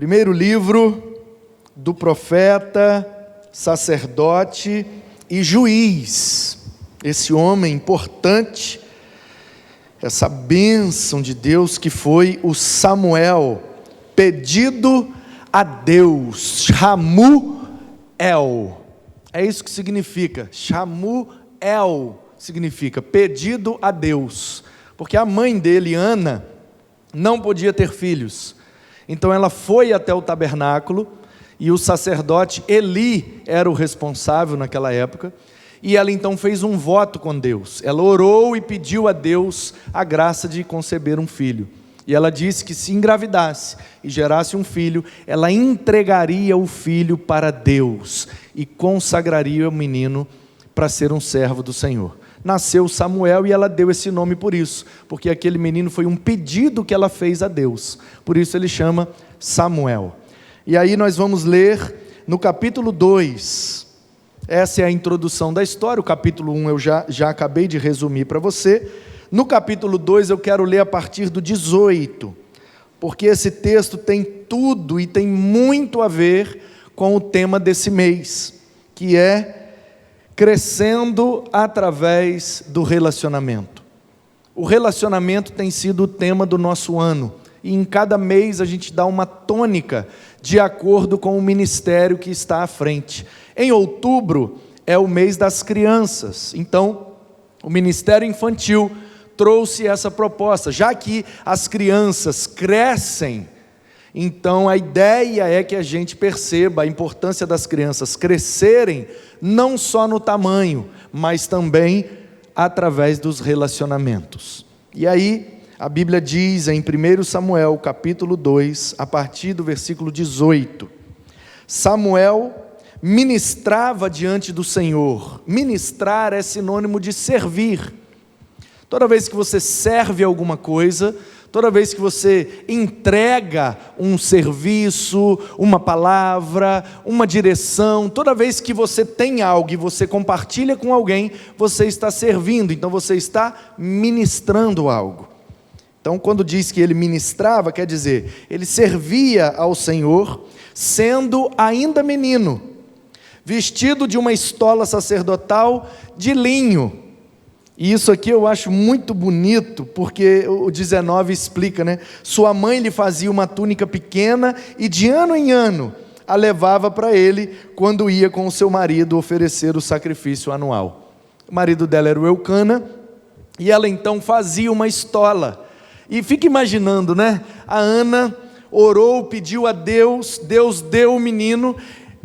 Primeiro livro do profeta, sacerdote e juiz. Esse homem importante, essa bênção de Deus que foi o Samuel, pedido a Deus, Shamuel. É isso que significa, Shamuel significa pedido a Deus, porque a mãe dele, Ana, não podia ter filhos. Então ela foi até o tabernáculo, e o sacerdote Eli era o responsável naquela época, e ela então fez um voto com Deus. Ela orou e pediu a Deus a graça de conceber um filho. E ela disse que se engravidasse e gerasse um filho, ela entregaria o filho para Deus e consagraria o menino para ser um servo do Senhor. Nasceu Samuel e ela deu esse nome por isso, porque aquele menino foi um pedido que ela fez a Deus, por isso ele chama Samuel. E aí nós vamos ler no capítulo 2, essa é a introdução da história. O capítulo 1 eu já acabei de resumir para você. No capítulo 2 eu quero ler a partir do 18, porque esse texto tem tudo e tem muito a ver com o tema desse mês, que é crescendo através do relacionamento. O relacionamento tem sido o tema do nosso ano, e em cada mês a gente dá uma tônica de acordo com o ministério que está à frente. Em outubro é o mês das crianças, então o Ministério Infantil trouxe essa proposta, já que as crianças crescem. Então a ideia é que a gente perceba a importância das crianças crescerem, não só no tamanho, mas também através dos relacionamentos. E aí a Bíblia diz em 1 Samuel capítulo 2, a partir do versículo 18, Samuel ministrava diante do Senhor. Ministrar é sinônimo de servir. Toda vez que você serve alguma coisa, toda vez que você entrega um serviço, uma palavra, uma direção, toda vez que você tem algo e você compartilha com alguém, você está servindo, então você está ministrando algo. Então quando diz que ele ministrava, quer dizer, ele servia ao Senhor, sendo ainda menino, vestido de uma estola sacerdotal de linho. E isso aqui eu acho muito bonito, porque o 19 explica, né? Sua mãe lhe fazia uma túnica pequena e de ano em ano a levava para ele quando ia com o seu marido oferecer o sacrifício anual. O marido dela era o Eucana, e ela então fazia uma estola. E fica imaginando, né? A Ana orou, pediu a Deus, Deus deu o menino.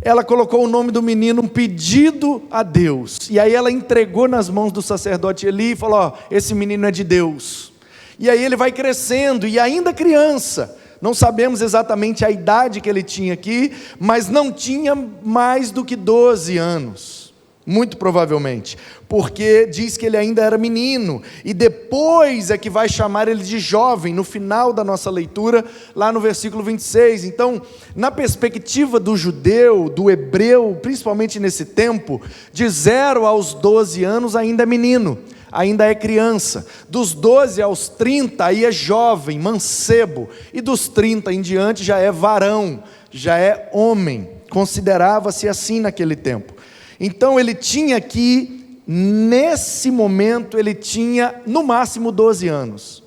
Ela colocou o nome do menino, um pedido a Deus, e aí ela entregou nas mãos do sacerdote Eli e falou, esse menino é de Deus. E aí ele vai crescendo, e ainda criança, não sabemos exatamente a idade que ele tinha aqui, mas não tinha mais do que 12 anos, muito provavelmente, porque diz que ele ainda era menino, e depois é que vai chamar ele de jovem, no final da nossa leitura, lá no versículo 26, então, na perspectiva do judeu, do hebreu, principalmente nesse tempo, de 0 aos 12 anos ainda é menino, ainda é criança, dos 12 aos 30 aí é jovem, mancebo, e dos 30 em diante já é varão, já é homem, considerava-se assim naquele tempo. Então ele tinha aqui, nesse momento, ele tinha no máximo 12 anos.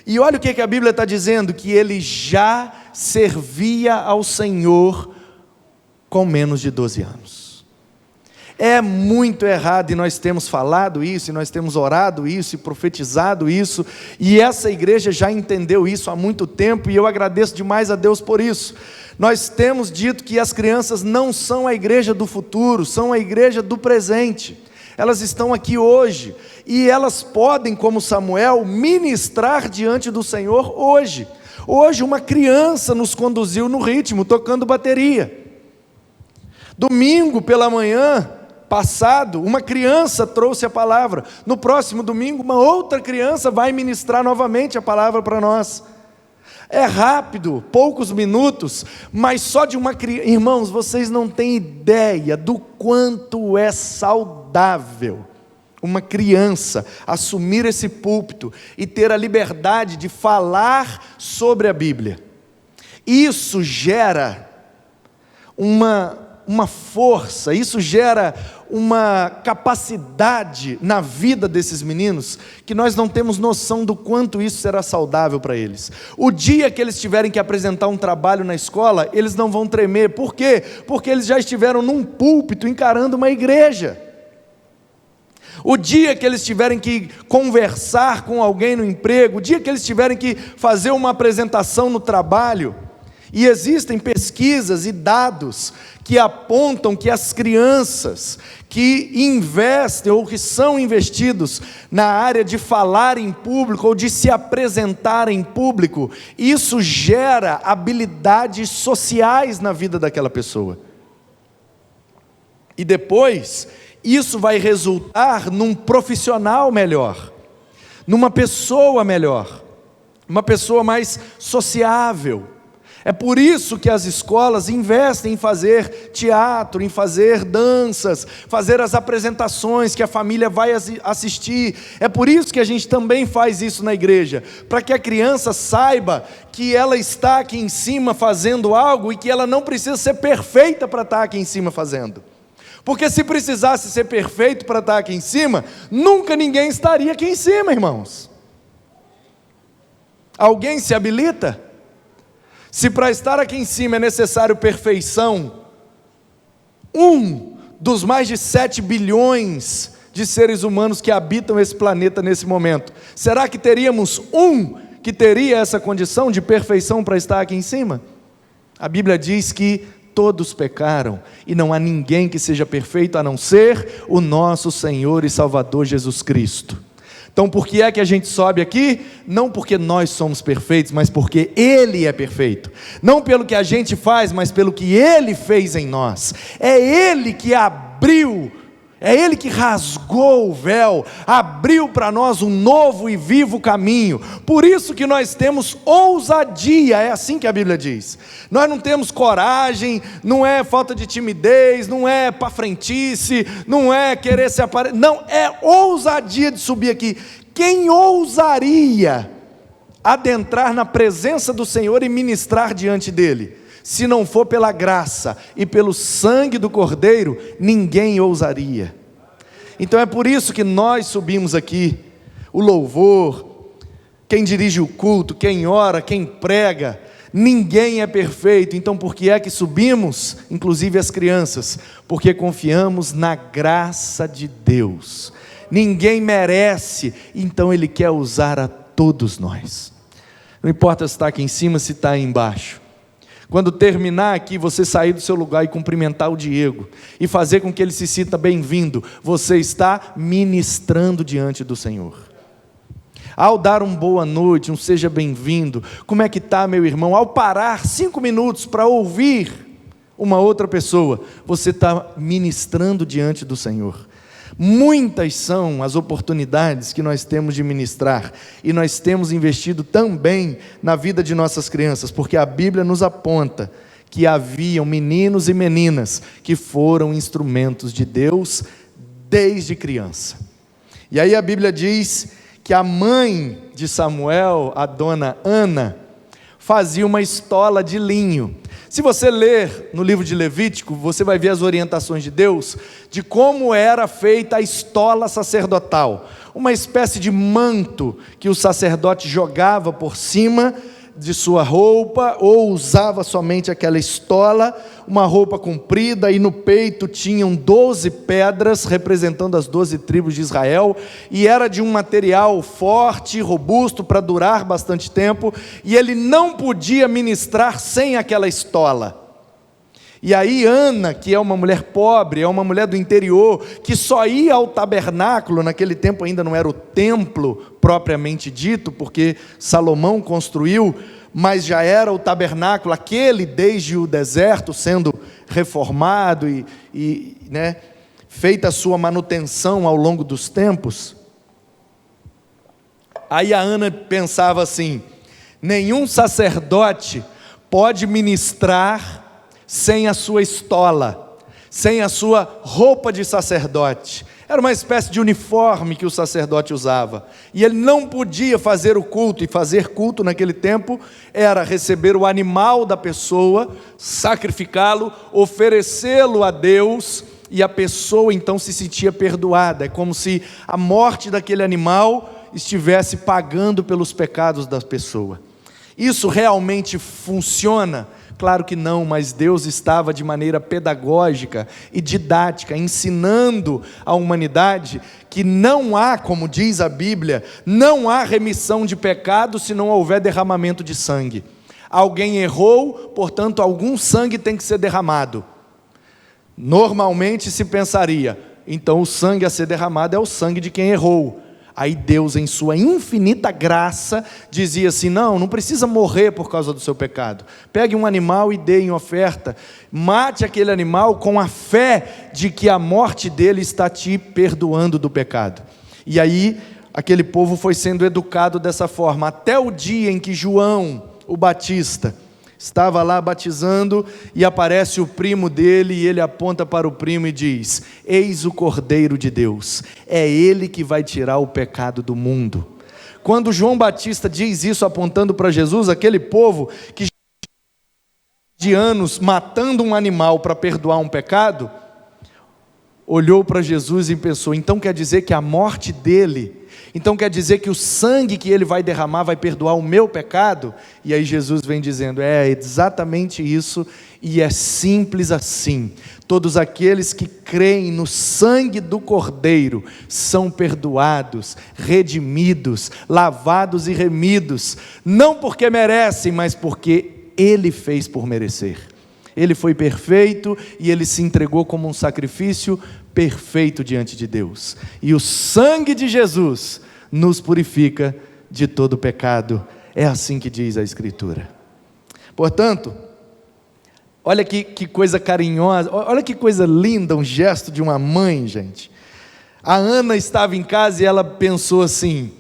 E olha o que a Bíblia está dizendo, que ele já servia ao Senhor com menos de 12 anos. É muito errado, e nós temos falado isso, e nós temos orado isso, e profetizado isso, e essa igreja já entendeu isso há muito tempo, e eu agradeço demais a Deus por isso. Nós temos dito que as crianças não são a igreja do futuro, são a igreja do presente. Elas estão aqui hoje, e elas podem, como Samuel, ministrar diante do Senhor hoje. Hoje uma criança nos conduziu no ritmo, tocando bateria. Domingo pela manhã passado, uma criança trouxe a palavra. No próximo domingo, uma outra criança vai ministrar novamente a palavra para nós. É rápido, poucos minutos, mas só de uma criança. Irmãos, vocês não têm ideia do quanto é saudável uma criança assumir esse púlpito e ter a liberdade de falar sobre a Bíblia. Isso gera uma força, isso gera uma capacidade na vida desses meninos, que nós não temos noção do quanto isso será saudável para eles. O dia que eles tiverem que apresentar um trabalho na escola, eles não vão tremer. Por quê? Porque eles já estiveram num púlpito encarando uma igreja. O dia que eles tiverem que conversar com alguém no emprego, o dia que eles tiverem que fazer uma apresentação no trabalho, e existem pesquisas e dados que apontam que as crianças que investem ou que são investidos na área de falar em público ou de se apresentar em público, isso gera habilidades sociais na vida daquela pessoa. E depois, isso vai resultar num profissional melhor, numa pessoa melhor, uma pessoa mais sociável. É por isso que as escolas investem em fazer teatro, em fazer danças, fazer as apresentações que a família vai assistir. É por isso que a gente também faz isso na igreja, para que a criança saiba que ela está aqui em cima fazendo algo e que ela não precisa ser perfeita para estar aqui em cima fazendo. Porque se precisasse ser perfeito para estar aqui em cima, nunca ninguém estaria aqui em cima, irmãos. Alguém se habilita? Se para estar aqui em cima é necessário perfeição, dos mais de 7 bilhões de seres humanos que habitam esse planeta nesse momento, será que teríamos que teria essa condição de perfeição para estar aqui em cima? A Bíblia diz que todos pecaram, e não há ninguém que seja perfeito a não ser o nosso Senhor e Salvador Jesus Cristo. Então por que é que a gente sobe aqui? Não porque nós somos perfeitos, mas porque Ele é perfeito. Não pelo que a gente faz, mas pelo que Ele fez em nós. É Ele que abriu, é Ele que rasgou o véu, abriu para nós um novo e vivo caminho. Por isso que nós temos ousadia, é assim que a Bíblia diz. Nós não temos coragem, não é falta de timidez, não é pafrentice, não é querer se aparecer, não, é ousadia de subir aqui. Quem ousaria adentrar na presença do Senhor e ministrar diante dEle? Se não for pela graça e pelo sangue do Cordeiro, ninguém ousaria. Então é por isso que nós subimos aqui, o louvor, quem dirige o culto, quem ora, quem prega, ninguém é perfeito. Então por que é que subimos, inclusive as crianças? Porque confiamos na graça de Deus. Ninguém merece, então Ele quer usar a todos nós. Não importa se está aqui em cima, se está aí embaixo. Quando terminar aqui, você sair do seu lugar e cumprimentar o Diego, e fazer com que ele se sinta bem-vindo, você está ministrando diante do Senhor. Ao dar um boa noite, um seja bem-vindo, como é que está, meu irmão? Ao parar 5 minutos para ouvir uma outra pessoa, você está ministrando diante do Senhor. Muitas são as oportunidades que nós temos de ministrar, e nós temos investido também na vida de nossas crianças, porque a Bíblia nos aponta que haviam meninos e meninas que foram instrumentos de Deus desde criança. E aí a Bíblia diz que a mãe de Samuel, a dona Ana, fazia uma estola de linho. Se você ler no livro de Levítico, você vai ver as orientações de Deus, de como era feita a estola sacerdotal, uma espécie de manto que o sacerdote jogava por cima de sua roupa, ou usava somente aquela estola, uma roupa comprida, e no peito tinham 12 pedras, representando as 12 tribos de Israel, e era de um material forte, robusto, para durar bastante tempo, e ele não podia ministrar sem aquela estola. E aí Ana, que é uma mulher pobre, é uma mulher do interior, que só ia ao tabernáculo, naquele tempo ainda não era o templo propriamente dito, porque Salomão construiu, mas já era o tabernáculo, aquele desde o deserto, sendo reformado e feita a sua manutenção ao longo dos tempos. Aí a Ana pensava assim: nenhum sacerdote pode ministrar sem a sua estola, sem a sua roupa de sacerdote. Era uma espécie de uniforme que o sacerdote usava. E ele não podia fazer o culto, e fazer culto naquele tempo era receber o animal da pessoa, sacrificá-lo, oferecê-lo a Deus, e a pessoa então se sentia perdoada. É como se a morte daquele animal estivesse pagando pelos pecados da pessoa. Isso realmente funciona? Claro que não, mas Deus estava de maneira pedagógica e didática, ensinando à humanidade que não há, como diz a Bíblia, não há remissão de pecado se não houver derramamento de sangue. Alguém errou, portanto algum sangue tem que ser derramado. Normalmente se pensaria, então o sangue a ser derramado é o sangue de quem errou. Aí Deus, em sua infinita graça, dizia assim: não precisa morrer por causa do seu pecado. Pegue um animal e dê em oferta. Mate aquele animal com a fé de que a morte dele está te perdoando do pecado. E aí, aquele povo foi sendo educado dessa forma, até o dia em que João, o Batista, estava lá batizando, e aparece o primo dele, e ele aponta para o primo e diz: eis o Cordeiro de Deus, é ele que vai tirar o pecado do mundo. Quando João Batista diz isso apontando para Jesus, aquele povo que de anos matando um animal para perdoar um pecado, olhou para Jesus e pensou: então quer dizer que a morte dele, então quer dizer que o sangue que ele vai derramar vai perdoar o meu pecado? E aí Jesus vem dizendo: é exatamente isso, e é simples assim. Todos aqueles que creem no sangue do Cordeiro são perdoados, redimidos, lavados e remidos, não porque merecem, mas porque ele fez por merecer. Ele foi perfeito e ele se entregou como um sacrifício perfeito diante de Deus. E o sangue de Jesus nos purifica de todo pecado. É assim que diz a Escritura. Portanto, olha que coisa carinhosa, olha que coisa linda, um gesto de uma mãe, gente. A Ana estava em casa e ela pensou assim: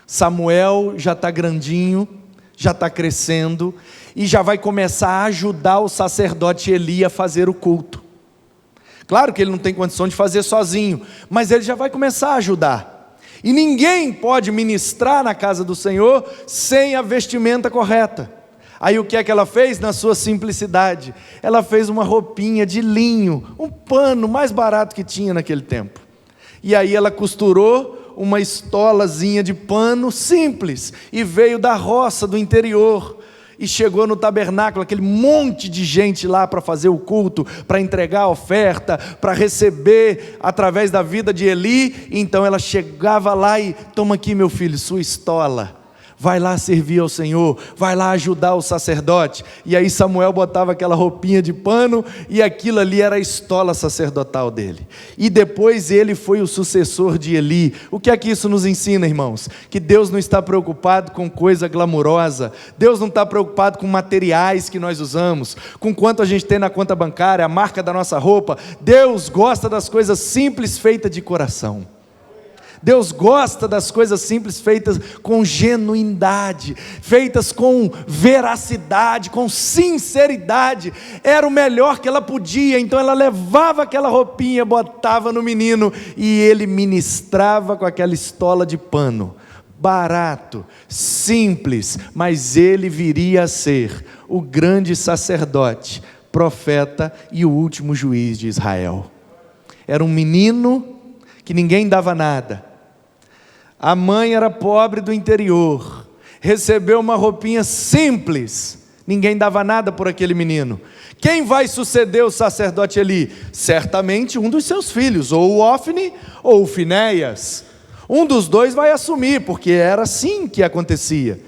Samuel já está grandinho, já está crescendo, e já vai começar a ajudar o sacerdote Eli a fazer o culto. Claro que ele não tem condição de fazer sozinho, mas ele já vai começar a ajudar. E ninguém pode ministrar na casa do Senhor sem a vestimenta correta. Aí o que é que ela fez? Na sua simplicidade, ela fez uma roupinha de linho, um pano mais barato que tinha naquele tempo. E aí ela costurou uma estolazinha de pano simples, e veio da roça do interior, e chegou no tabernáculo, aquele monte de gente lá para fazer o culto, para entregar a oferta, para receber através da vida de Eli. Então ela chegava lá e: toma aqui, meu filho, sua estola, vai lá servir ao Senhor, vai lá ajudar o sacerdote. E aí Samuel botava aquela roupinha de pano, e aquilo ali era a estola sacerdotal dele. E depois ele foi o sucessor de Eli. O que é que isso nos ensina, irmãos? Que Deus não está preocupado com coisa glamurosa, Deus não está preocupado com materiais que nós usamos, com quanto a gente tem na conta bancária, a marca da nossa roupa. Deus gosta das coisas simples, feitas de coração. Deus gosta das coisas simples, feitas com genuinidade, feitas com veracidade, com sinceridade. Era o melhor que ela podia, então ela levava aquela roupinha, botava no menino, e ele ministrava com aquela estola de pano. Barato, simples, mas ele viria a ser o grande sacerdote, profeta e o último juiz de Israel. Era um menino que ninguém dava nada. A mãe era pobre do interior, recebeu uma roupinha simples, ninguém dava nada por aquele menino. Quem vai suceder o sacerdote Eli? Certamente um dos seus filhos, ou o Ofni ou o Finéias. Um dos dois vai assumir, porque era assim que acontecia.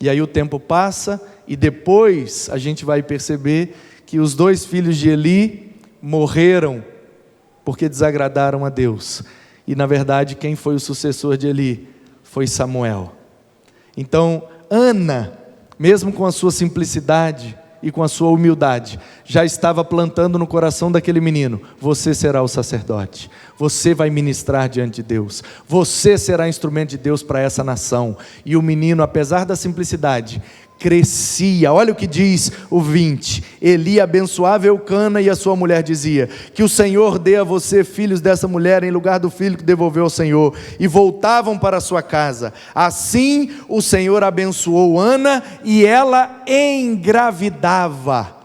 E aí o tempo passa, e depois a gente vai perceber que os dois filhos de Eli morreram porque desagradaram a Deus. E na verdade quem foi o sucessor de Eli? Foi Samuel. Então Ana, mesmo com a sua simplicidade e com a sua humildade, já estava plantando no coração daquele menino: você será o sacerdote, você vai ministrar diante de Deus, você será instrumento de Deus para essa nação. E o menino, apesar da simplicidade, crescia. Olha o que diz o 20: Eli abençoava Eucana e a sua mulher dizia: que o Senhor dê a você filhos dessa mulher em lugar do filho que devolveu ao Senhor. E voltavam para a sua casa. Assim o Senhor abençoou Ana e ela engravidava.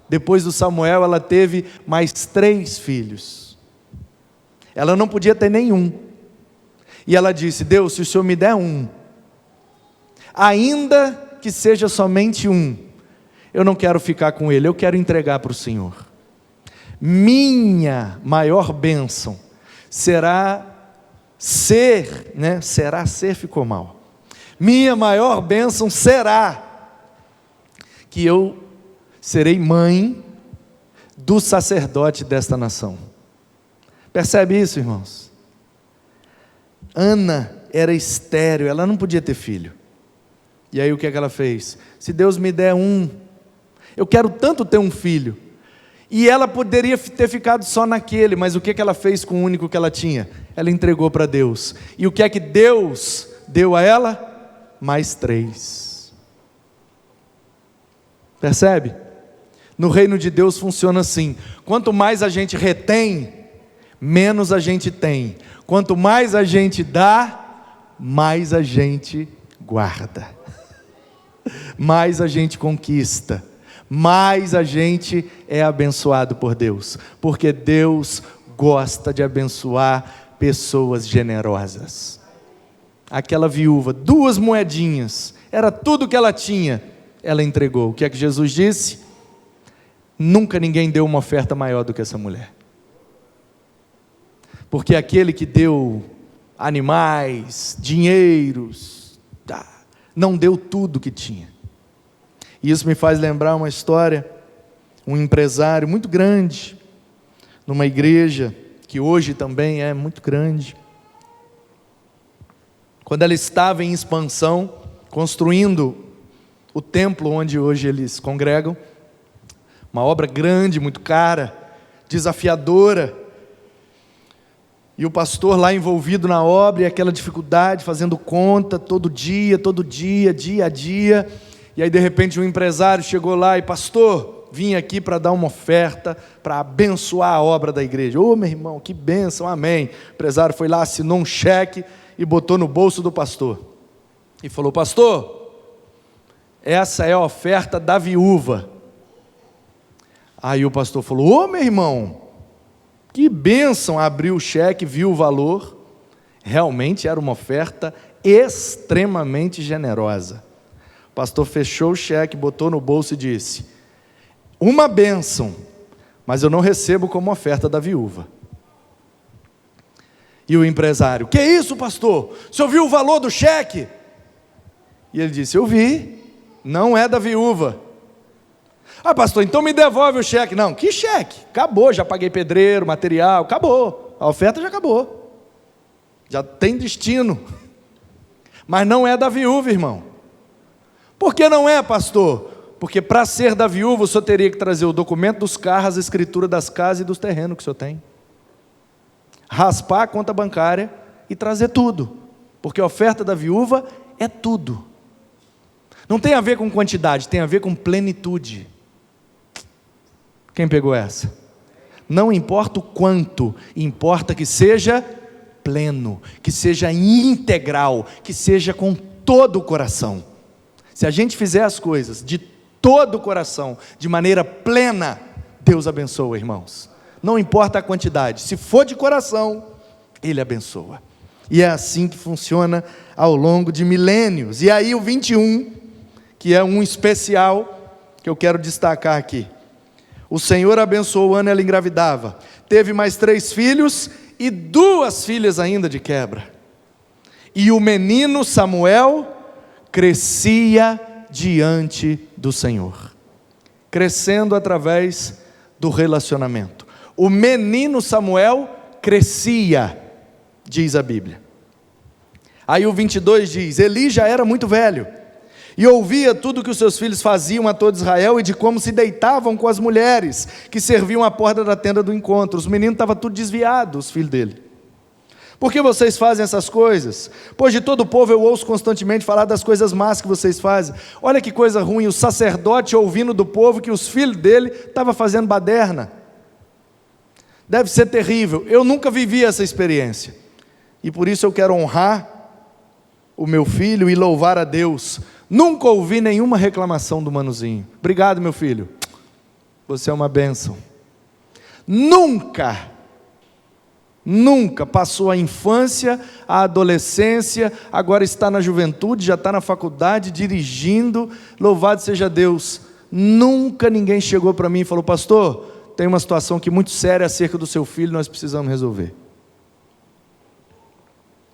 Depois do Samuel ela teve mais 3 filhos. Ela não podia ter nenhum. E ela disse: Deus, se o Senhor me der um, ainda que seja somente um, eu não quero ficar com ele, eu quero entregar para o Senhor. Minha maior bênção será ser, ficou mal. Minha maior bênção será que eu serei mãe do sacerdote desta nação. Percebe isso, irmãos? Ana era estéril, ela não podia ter filho. E aí o que é que ela fez? Se Deus me der um, eu quero tanto ter um filho. E ela poderia ter ficado só naquele, mas o que é que ela fez com o único que ela tinha? Ela entregou para Deus. E o que é que Deus deu a ela? Mais 3. Percebe? No reino de Deus funciona assim: quanto mais a gente retém, menos a gente tem. Quanto mais a gente dá, mais a gente guarda. Mais a gente conquista, mais a gente é abençoado por Deus, porque Deus gosta de abençoar pessoas generosas. Aquela viúva, 2 moedinhas, era tudo que ela tinha, ela entregou. O que é que Jesus disse? Nunca ninguém deu uma oferta maior do que essa mulher, porque aquele que deu animais, dinheiros, não deu tudo que tinha. E isso me faz lembrar uma história, um empresário muito grande, numa igreja que hoje também é muito grande. Quando ela estava em expansão, construindo o templo onde hoje eles congregam, uma obra grande, muito cara, desafiadora, e o pastor lá envolvido na obra, e aquela dificuldade, fazendo conta, todo dia, dia a dia. E aí de repente um empresário chegou lá e: pastor, vim aqui para dar uma oferta, para abençoar a obra da igreja. Ô meu irmão, que bênção, amém. O empresário foi lá, assinou um cheque e botou no bolso do pastor. E falou: pastor, essa é a oferta da viúva. Aí o pastor falou: ô meu irmão, que bênção. Abriu o cheque, viu o valor. Realmente era uma oferta extremamente generosa. O pastor fechou o cheque, botou no bolso e disse: uma bênção, mas eu não recebo como oferta da viúva. E o empresário: que isso, pastor? O senhor viu o valor do cheque? E ele disse: eu vi, não é da viúva. Ah, pastor, então me devolve o cheque. Não, que cheque? Acabou, já paguei pedreiro, material, acabou. A oferta já acabou. Já tem destino. Mas não é da viúva, irmão. Por que não é, pastor? Porque para ser da viúva, o senhor teria que trazer o documento dos carros, a escritura das casas e dos terrenos que o senhor tem. Raspar a conta bancária e trazer tudo. Porque a oferta da viúva é tudo. Não tem a ver com quantidade, tem a ver com plenitude. Quem pegou essa? Não importa o quanto, importa que seja pleno, que seja integral, que seja com todo o coração. Se a gente fizer as coisas de todo o coração, de maneira plena, Deus abençoa, irmãos. Não importa a quantidade, se for de coração, Ele abençoa. E é assim que funciona ao longo de milênios. E aí o 21, que é um especial, que eu quero destacar aqui. O Senhor abençoou Ana, ela engravidava. Teve mais 3 filhos e 2 filhas ainda de quebra. E o menino Samuel crescia diante do Senhor. Crescendo através do relacionamento. O menino Samuel crescia, diz a Bíblia. Aí o 22 diz: Eli já era muito velho, e ouvia tudo que os seus filhos faziam a todo Israel, e de como se deitavam com as mulheres que serviam à porta da tenda do encontro. Os meninos estavam tudo desviados, os filhos dele. Por que vocês fazem essas coisas? Pois de todo o povo eu ouço constantemente falar das coisas más que vocês fazem. Olha que coisa ruim, o sacerdote ouvindo do povo que os filhos dele estavam fazendo baderna. Deve ser terrível. Eu nunca vivi essa experiência. E por isso eu quero honrar o meu filho e louvar a Deus. Nunca ouvi nenhuma reclamação do Manuzinho. Obrigado, meu filho. Você é uma bênção. Nunca passou a infância, a adolescência, agora está na juventude, já está na faculdade, dirigindo, louvado seja Deus. Nunca ninguém chegou para mim e falou: pastor, tem uma situação aqui muito séria acerca do seu filho, nós precisamos resolver.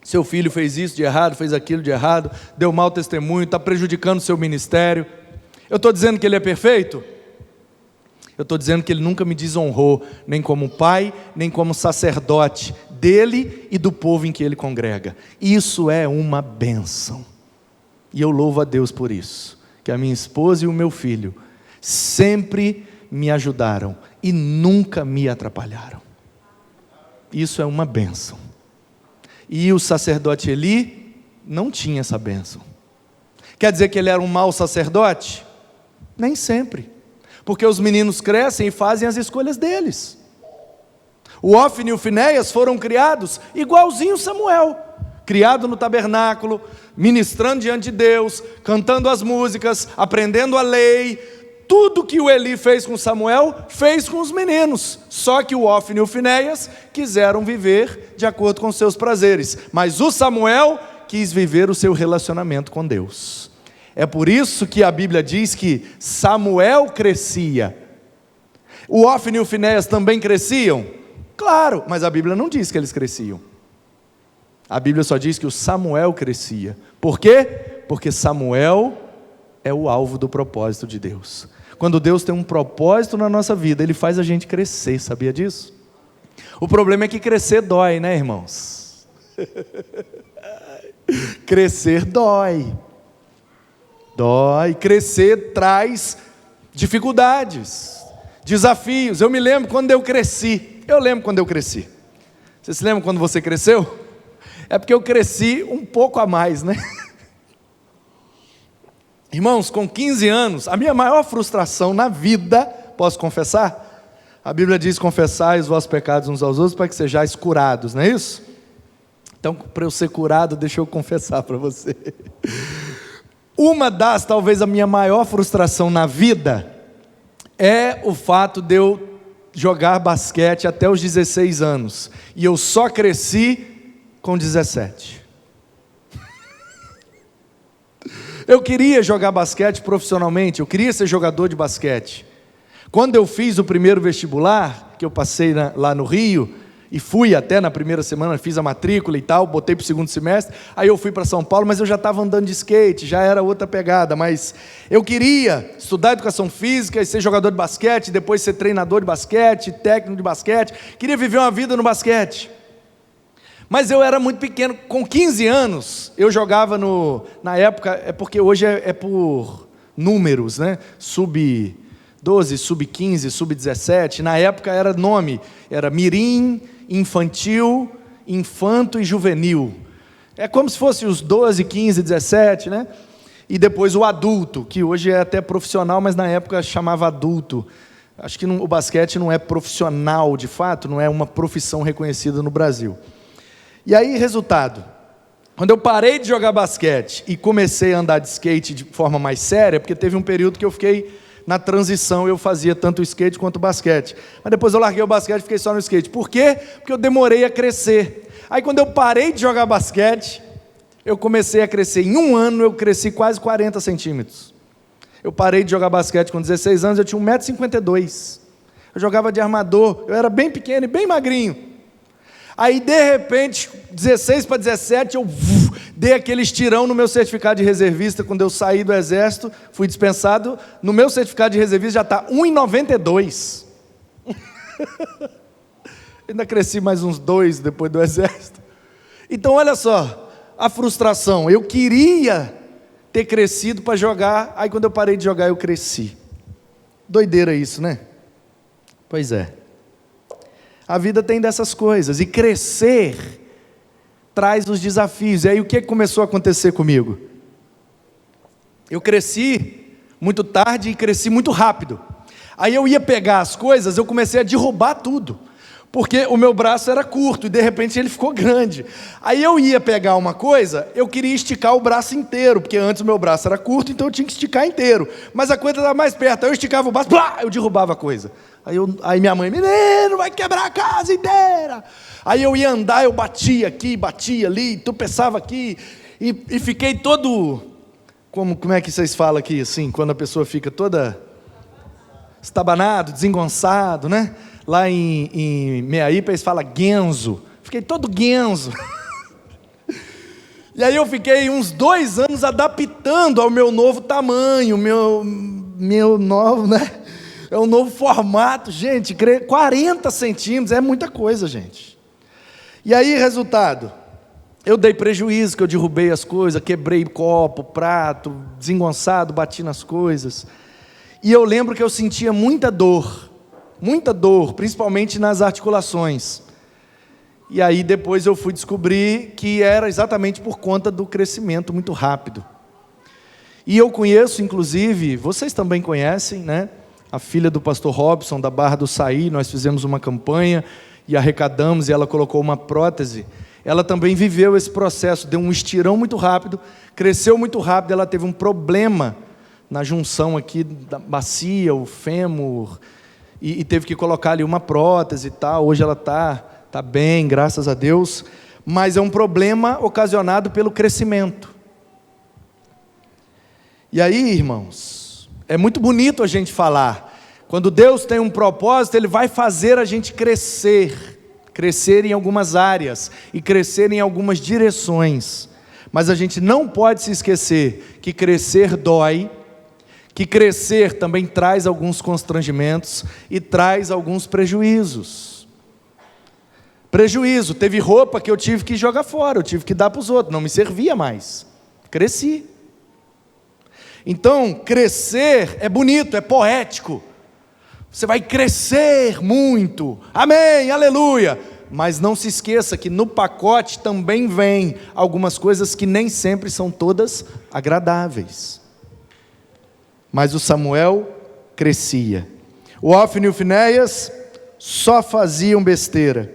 Seu filho fez isso de errado, fez aquilo de errado, deu mau testemunho, está prejudicando o seu ministério. Eu estou dizendo que ele é perfeito? Eu estou dizendo que ele nunca me desonrou, nem como pai, nem como sacerdote dele e do povo em que ele congrega. Isso é uma bênção. E eu louvo a Deus por isso, que a minha esposa e o meu filho sempre me ajudaram e nunca me atrapalharam. Isso é uma bênção. E o sacerdote Eli não tinha essa bênção. Quer dizer que ele era um mau sacerdote? Nem sempre. Porque os meninos crescem e fazem as escolhas deles. O Hófni e o Finéias foram criados igualzinho Samuel. Criado no tabernáculo, ministrando diante de Deus, cantando as músicas, aprendendo a lei. Tudo que o Eli fez com Samuel, fez com os meninos. Só que o Hófni e o Finéias quiseram viver de acordo com seus prazeres. Mas o Samuel quis viver o seu relacionamento com Deus. É por isso que a Bíblia diz que Samuel crescia. O Hófni e o Finéias também cresciam? Claro, mas a Bíblia não diz que eles cresciam. A Bíblia só diz que o Samuel crescia. Por quê? Porque Samuel é o alvo do propósito de Deus. Quando Deus tem um propósito na nossa vida, Ele faz a gente crescer, sabia disso? O problema é que crescer dói, né, irmãos? Crescer dói. Dói. Crescer traz dificuldades, desafios. Eu me lembro quando eu cresci. Você se lembra quando você cresceu? É porque eu cresci um pouco a mais, né? Irmãos, com 15 anos, a minha maior frustração na vida, posso confessar? A Bíblia diz: confessai os vossos pecados uns aos outros para que sejais curados, não é isso? Então, para eu ser curado, deixa eu confessar para você. Talvez a minha maior frustração na vida, é o fato de eu jogar basquete até os 16 anos, e eu só cresci com 17. Eu queria jogar basquete profissionalmente, eu queria ser jogador de basquete. Quando eu fiz o primeiro vestibular, que eu passei lá no Rio, e fui até na primeira semana, fiz a matrícula e tal, botei para o segundo semestre, aí eu fui para São Paulo, mas eu já estava andando de skate, já era outra pegada, mas eu queria estudar educação física e ser jogador de basquete, depois ser treinador de basquete, técnico de basquete, queria viver uma vida no basquete. Mas eu era muito pequeno, com 15 anos, eu jogava na época, é porque hoje é por números, né? Sub-12, sub-15, sub-17, na época era nome, era mirim, infantil, infanto e juvenil. É como se fosse os 12, 15, 17, né? E depois o adulto, que hoje é até profissional, mas na época chamava adulto. Acho que o basquete não é profissional de fato, não é uma profissão reconhecida no Brasil. E aí, resultado, quando eu parei de jogar basquete e comecei a andar de skate de forma mais séria, porque teve um período que eu fiquei na transição, eu fazia tanto o skate quanto o basquete. Mas depois eu larguei o basquete e fiquei só no skate. Por quê? Porque eu demorei a crescer. Aí quando eu parei de jogar basquete, eu comecei a crescer. Em um ano eu cresci quase 40 centímetros. Eu parei de jogar basquete com 16 anos, eu tinha 1,52 m. Eu jogava de armador, eu era bem pequeno e bem magrinho. Aí, de repente, 16 para 17, eu dei aquele estirão no meu certificado de reservista. Quando eu saí do exército, fui dispensado. No meu certificado de reservista já está 1,92 m. Ainda cresci mais uns 2 depois do exército. Então, olha só, a frustração. Eu queria ter crescido para jogar, aí quando eu parei de jogar, eu cresci. Doideira isso, né? Pois é. A vida tem dessas coisas, e crescer traz os desafios. E aí o que começou a acontecer comigo? Eu cresci muito tarde e cresci muito rápido. Aí eu ia pegar as coisas, eu comecei a derrubar tudo, porque o meu braço era curto e de repente ele ficou grande. Aí eu ia pegar uma coisa, eu queria esticar o braço inteiro, porque antes o meu braço era curto, então eu tinha que esticar inteiro. Mas a coisa estava mais perto, aí eu esticava o braço, blá, eu derrubava a coisa. Aí minha mãe, menino, vai quebrar a casa inteira. Aí eu ia andar, eu batia aqui, batia ali, tropeçava aqui, e fiquei todo, como é que vocês falam aqui, assim, quando a pessoa fica toda estabanado, desengonçado, né? Lá em Meaípa eles falam guenzo. Fiquei todo guenzo. E aí eu fiquei uns 2 anos adaptando ao meu novo tamanho, meu novo, né? É um novo formato, gente. 40 centímetros é muita coisa, gente. E aí, resultado, eu dei prejuízo, que eu derrubei as coisas, quebrei copo, prato, desengonçado, bati nas coisas. E eu lembro que eu sentia muita dor, principalmente nas articulações. E aí depois eu fui descobrir que era exatamente por conta do crescimento muito rápido. E eu conheço, inclusive, vocês também conhecem, né? A filha do pastor Robson, da Barra do Saí, nós fizemos uma campanha e arrecadamos, e ela colocou uma prótese. Ela também viveu esse processo, deu um estirão muito rápido, cresceu muito rápido, ela teve um problema na junção aqui da bacia, o fêmur, e teve que colocar ali uma prótese e tal. Hoje ela tá bem, graças a Deus, mas é um problema ocasionado pelo crescimento. E aí, irmãos, é muito bonito a gente falar, quando Deus tem um propósito, Ele vai fazer a gente crescer em algumas áreas, e crescer em algumas direções, mas a gente não pode se esquecer que crescer dói, que crescer também traz alguns constrangimentos e traz alguns prejuízos. Teve roupa que eu tive que jogar fora, eu tive que dar para os outros, não me servia mais. Cresci. Então, crescer é bonito, é poético. Você vai crescer muito, amém, aleluia. Mas não se esqueça que no pacote também vem algumas coisas que nem sempre são todas agradáveis. Mas o Samuel crescia. O Hófni e o Finéias só faziam besteira.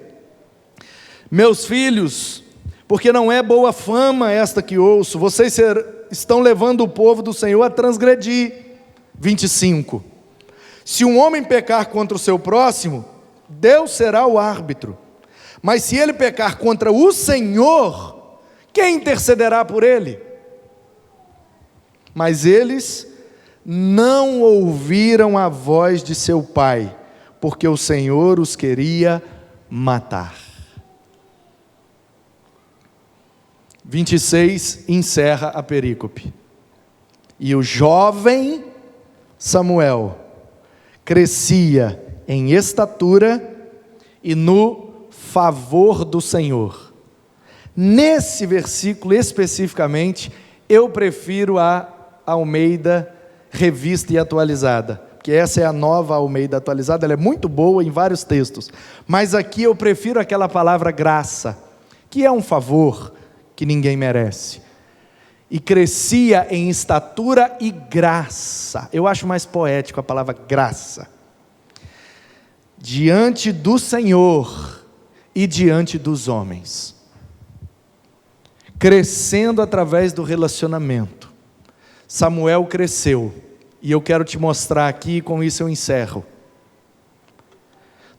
Meus filhos, porque não é boa fama esta que ouço, vocês estão levando o povo do Senhor a transgredir. 25. Se um homem pecar contra o seu próximo, Deus será o árbitro. Mas se ele pecar contra o Senhor, quem intercederá por ele? Mas eles não ouviram a voz de seu pai, porque o Senhor os queria matar. 26 encerra a perícope. E o jovem Samuel crescia em estatura e no favor do Senhor. Nesse versículo especificamente, eu prefiro a Almeida Revista e Atualizada, porque essa é a nova Almeida Atualizada, ela é muito boa em vários textos, mas aqui eu prefiro aquela palavra graça, que é um favor que ninguém merece. E crescia em estatura e graça, eu acho mais poético a palavra graça, diante do Senhor e diante dos homens, crescendo através do relacionamento. Samuel cresceu, e eu quero te mostrar aqui, e com isso eu encerro,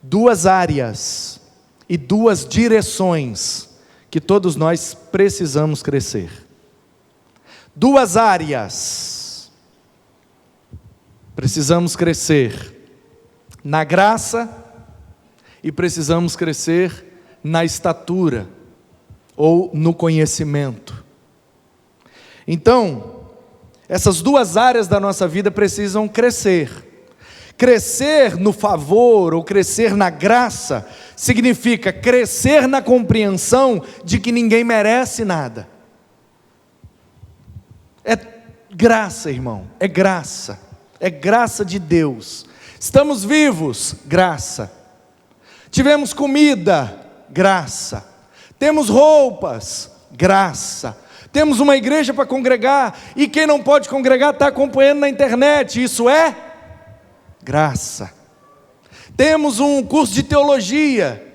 2 áreas e 2 direções que todos nós precisamos crescer. 2 áreas, precisamos crescer na graça e precisamos crescer na estatura ou no conhecimento. Então, essas 2 áreas da nossa vida precisam crescer. Crescer no favor ou crescer na graça significa crescer na compreensão de que ninguém merece nada. É graça, irmão, é graça de Deus. Estamos vivos, graça. Tivemos comida, graça. temos roupas, graça. Temos uma igreja para congregar, e quem não pode congregar está acompanhando na internet, isso é graça. Temos um curso de teologia,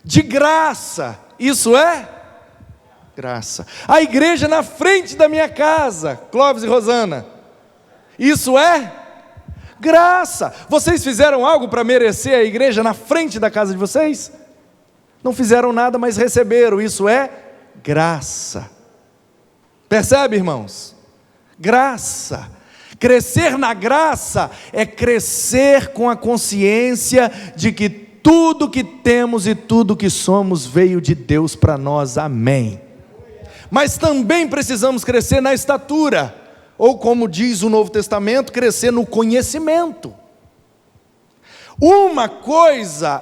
de graça, isso é graça. A igreja na frente da minha casa, Clóvis e Rosana, isso é graça. Vocês fizeram algo para merecer a igreja na frente da casa de vocês? Não fizeram nada, mas receberam, isso é graça. Percebe, irmãos? Graça. Crescer na graça é crescer com a consciência de que tudo que temos e tudo que somos veio de Deus para nós, amém. Mas também precisamos crescer na estatura, ou como diz o Novo Testamento, crescer no conhecimento. Uma coisa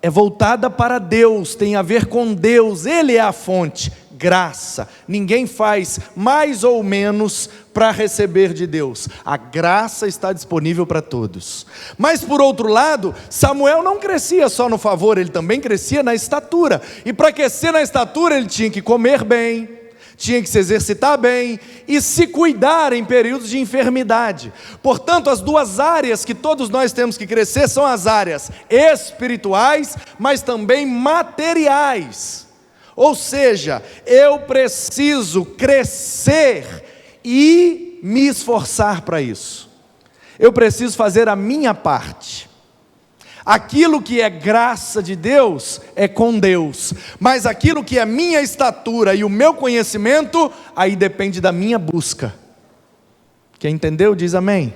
é voltada para Deus, tem a ver com Deus, Ele é a fonte, graça. Ninguém faz mais ou menos para receber de Deus. A graça está disponível para todos. Mas por outro lado, Samuel não crescia só no favor, ele também crescia na estatura. E para crescer na estatura, ele tinha que comer bem, tinha que se exercitar bem e se cuidar em períodos de enfermidade. Portanto, as duas áreas que todos nós temos que crescer são as áreas espirituais, mas também materiais. Ou seja, eu preciso crescer e me esforçar para isso. Eu preciso fazer a minha parte. Aquilo que é graça de Deus é com Deus, mas aquilo que é minha estatura e o meu conhecimento, aí depende da minha busca. Quem entendeu diz amém.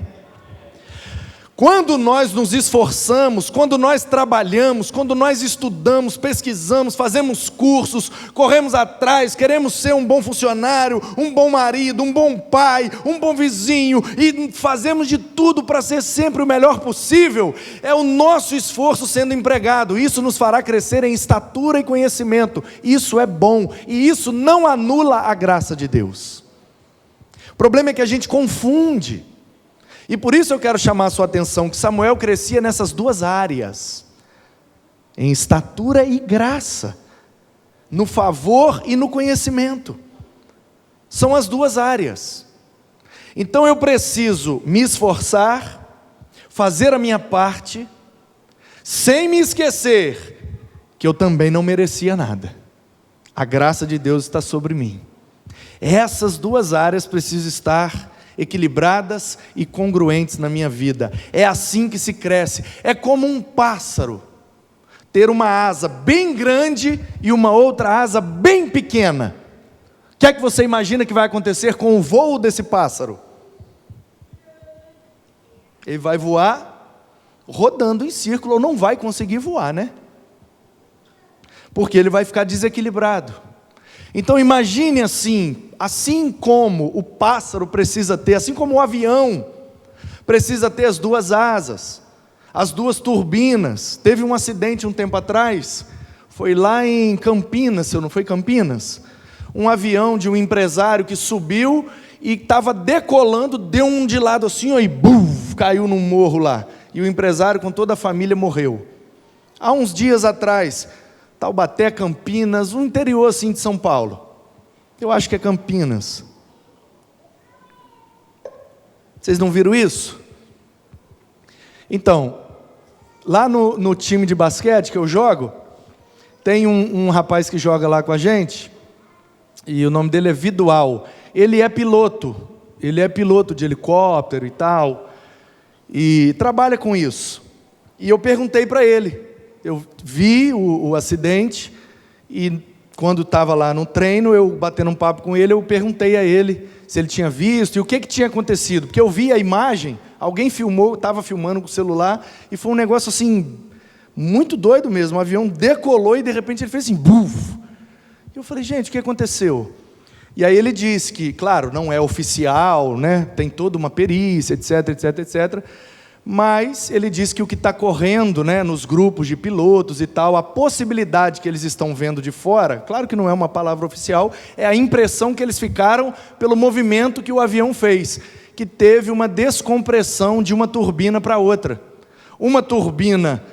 Quando nós nos esforçamos, quando nós trabalhamos, quando nós estudamos, pesquisamos, fazemos cursos, corremos atrás, queremos ser um bom funcionário, um bom marido, um bom pai, um bom vizinho, e fazemos de tudo para ser sempre o melhor possível, é o nosso esforço sendo empregado. Isso nos fará crescer em estatura e conhecimento. Isso é bom, e isso não anula a graça de Deus. O problema é que a gente confunde. E por isso eu quero chamar a sua atenção que Samuel crescia nessas duas áreas, em estatura e graça, no favor e no conhecimento. São as duas áreas. Então eu preciso me esforçar, fazer a minha parte, sem me esquecer que eu também não merecia nada. A graça de Deus está sobre mim. Essas duas áreas precisam estar equilibradas e congruentes na minha vida. É assim que se cresce. É como um pássaro ter uma asa bem grande e uma outra asa bem pequena. O que é que você imagina que vai acontecer com o voo desse pássaro? Ele vai voar rodando em círculo, ou não vai conseguir voar, né? Porque ele vai ficar desequilibrado. Então imagine assim como o pássaro precisa ter, assim como o avião precisa ter as duas asas, as duas turbinas. Teve um acidente um tempo atrás, foi lá em Campinas, se não foi Campinas, um avião de um empresário que subiu e estava decolando, deu um de lado assim, e buf, caiu num morro lá, e o empresário com toda a família morreu. Há uns dias atrás, Taubaté, Campinas, um interior assim de São Paulo. Eu acho que é Campinas. Vocês não viram isso? Então, lá no time de basquete que eu jogo, tem um rapaz que joga lá com a gente, e o nome dele é Vidual. Ele é piloto de helicóptero e tal, e trabalha com isso. E eu perguntei para ele, eu vi o acidente, e quando estava lá no treino, eu batendo um papo com ele, eu perguntei a ele se ele tinha visto e o que tinha acontecido, porque eu vi a imagem, alguém filmou, estava filmando com o celular, e foi um negócio assim, muito doido mesmo. O avião decolou e de repente ele fez assim, buf! E eu falei, gente, o que aconteceu? E aí ele disse que, claro, não é oficial, né? Tem toda uma perícia, etc, etc, etc, mas ele diz que o que está correndo, né, nos grupos de pilotos e tal, a possibilidade que eles estão vendo de fora, claro que não é uma palavra oficial, é a impressão que eles ficaram pelo movimento que o avião fez, que teve uma descompressão de uma turbina para outra. Uma turbina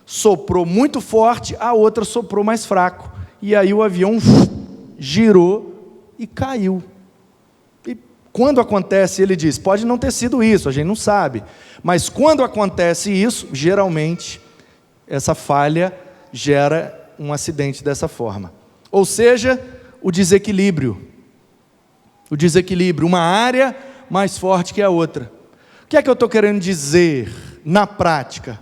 soprou muito forte, a outra soprou mais fraco. e aí o avião girou e caiu. E quando acontece, ele diz, pode não ter sido isso, a gente não sabe, mas quando acontece isso, geralmente, essa falha gera um acidente dessa forma. Ou seja, o desequilíbrio, uma área mais forte que a outra. O que é que eu estou querendo dizer na prática?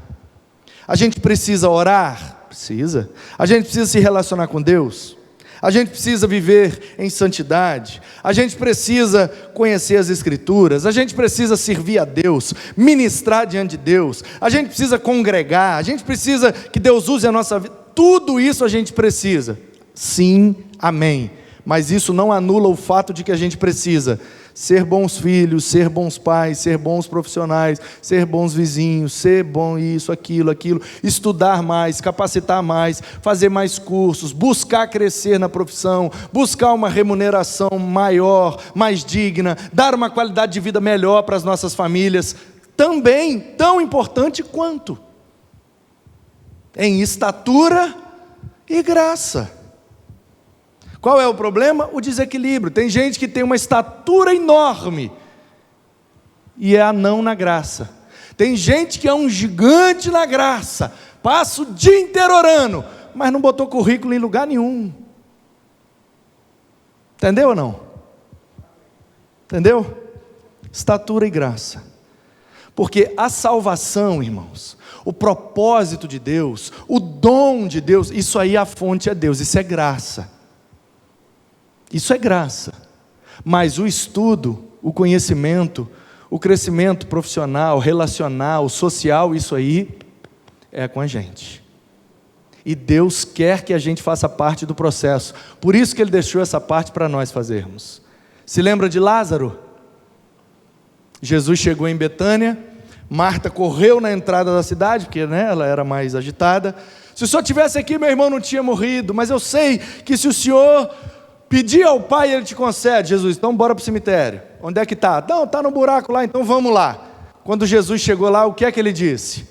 A gente precisa orar? Precisa. A gente precisa se relacionar com Deus? A gente precisa viver em santidade? A gente precisa conhecer as Escrituras? A gente precisa servir a Deus, ministrar diante de Deus? A gente precisa congregar? A gente precisa que Deus use a nossa vida? Tudo isso a gente precisa. Sim, amém. Mas isso não anula o fato de que a gente precisa ser bons filhos, ser bons pais, ser bons profissionais, ser bons vizinhos, ser bom isso, aquilo, estudar mais, capacitar mais, fazer mais cursos, buscar crescer na profissão, buscar uma remuneração maior, mais digna, dar uma qualidade de vida melhor para as nossas famílias, também tão importante quanto em estatura e graça. Qual é o problema? O desequilíbrio. Tem gente que tem uma estatura enorme e é anão na graça. Tem gente que é um gigante na graça, passa o dia inteiro orando, mas não botou currículo em lugar nenhum. Entendeu ou não? Entendeu? Estatura e graça. Porque a salvação, irmãos, o propósito de Deus, o dom de Deus, isso aí a fonte é Deus, isso é graça. Isso é graça, mas o estudo, o conhecimento, o crescimento profissional, relacional, social, isso aí é com a gente. E Deus quer que a gente faça parte do processo, por isso que Ele deixou essa parte para nós fazermos. Se lembra de Lázaro? Jesus chegou em Betânia, Marta correu na entrada da cidade, porque ela era mais agitada. Se o senhor estivesse aqui, meu irmão não tinha morrido, mas eu sei que se o senhor pedir ao Pai, Ele te concede. Jesus, então bora para o cemitério. Onde é que está? Não, está no buraco lá, então vamos lá. Quando Jesus chegou lá, o que é que Ele disse?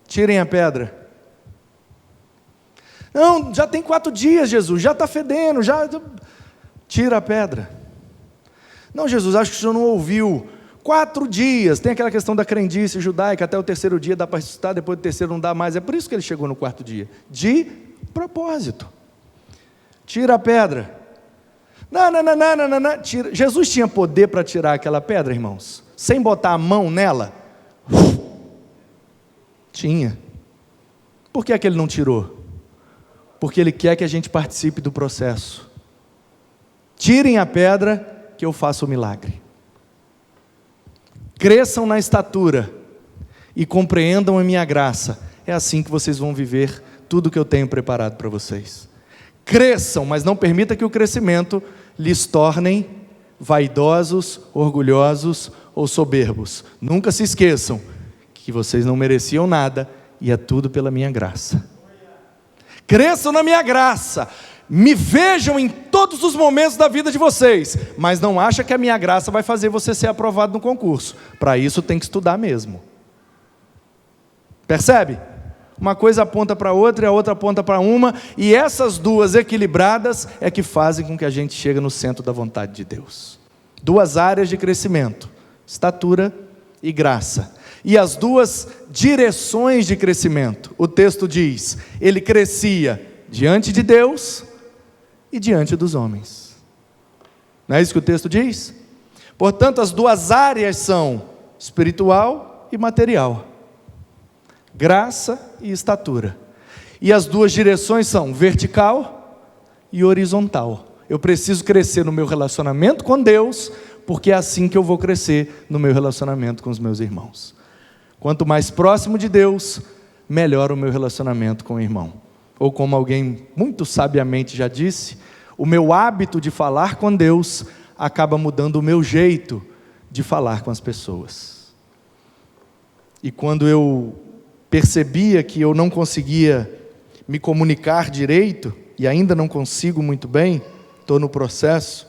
Tirem a pedra. Não, já tem 4 dias, Jesus, já está fedendo, já... Tira a pedra. Não, Jesus, acho que o senhor não ouviu. 4 dias, tem aquela questão da crendice judaica, até o 3º dia dá para ressuscitar, depois do 3º não dá mais. É por isso que Ele chegou no 4º dia. De propósito. Tira a pedra. Não. Tira. Jesus tinha poder para tirar aquela pedra, irmãos? Sem botar a mão nela? Tinha. Por que é que Ele não tirou? Porque Ele quer que a gente participe do processo. Tirem a pedra que eu faço o milagre. Cresçam na estatura e compreendam a minha graça. É assim que vocês vão viver tudo que eu tenho preparado para vocês. Cresçam, mas não permita que o crescimento lhes tornem vaidosos, orgulhosos ou soberbos. Nunca se esqueçam que vocês não mereciam nada e é tudo pela minha graça. Cresçam na minha graça, me vejam em todos os momentos da vida de vocês, mas não acha que a minha graça vai fazer você ser aprovado no concurso. Para isso tem que estudar mesmo. Percebe? Uma coisa aponta para outra e a outra aponta para uma, e essas duas equilibradas é que fazem com que a gente chegue no centro da vontade de Deus. 2 áreas de crescimento, estatura e graça. E as 2 direções de crescimento. O texto diz, ele crescia diante de Deus e diante dos homens. Não é isso que o texto diz? Portanto, as 2 áreas são espiritual e material. Graça e estatura. E as 2 direções são vertical e horizontal. Eu preciso crescer no meu relacionamento com Deus, porque é assim que eu vou crescer no meu relacionamento com os meus irmãos. Quanto mais próximo de Deus, melhor o meu relacionamento com o irmão. Ou como alguém muito sabiamente já disse, o meu hábito de falar com Deus acaba mudando o meu jeito de falar com as pessoas. E quando eu percebia que eu não conseguia me comunicar direito, e ainda não consigo muito bem, estou no processo,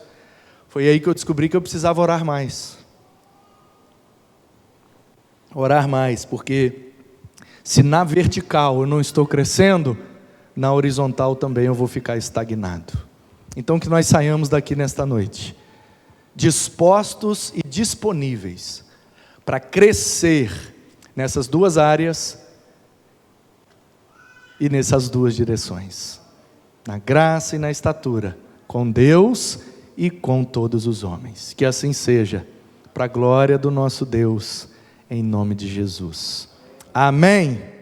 foi aí que eu descobri que eu precisava orar mais. Orar mais, porque se na vertical eu não estou crescendo, na horizontal também eu vou ficar estagnado. Então que nós saiamos daqui nesta noite, dispostos e disponíveis para crescer nessas duas áreas e nessas duas direções, na graça e na estatura, com Deus e com todos os homens. Que assim seja, para a glória do nosso Deus, em nome de Jesus. Amém.